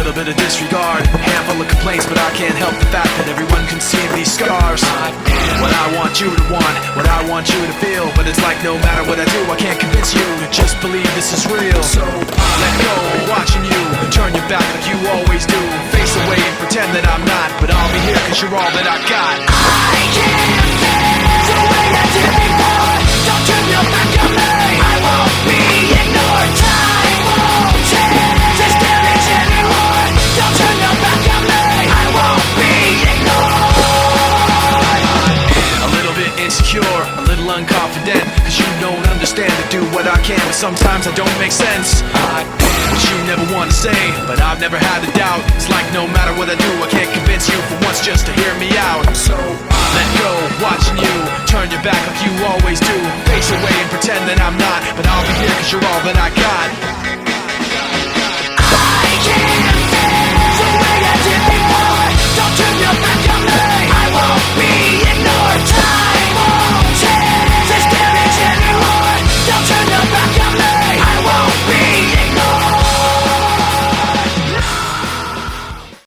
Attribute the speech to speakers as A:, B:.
A: little bit of disregard, a handful of complaints, but I can't help the fact that everyone can see these scars. What I want you to want, what I want you to feel, but it's like no matter what I do, I can't convince you to just believe this is real. So let go, watching you turn your back like you always do, face away and pretend that I'm not, but I'll be here cause you're all that I got.
B: I can't feel the way I did before. Don't turn your back on me, I won't be ignored. Time won't change this damage anymore. Don't turn your back on me, I won't be ignored.
A: A little bit insecure, a little unconfident, cause you don't understand to do what I can, but sometimes I don't make sense. What you never want to say, but I've never had a doubt. It's like no matter what I do, I can't convince you for once just to hear me out. So let go, watching you turn your back like you always do, face away and pretend that I'm not, but I'll be here cause you're all that I got.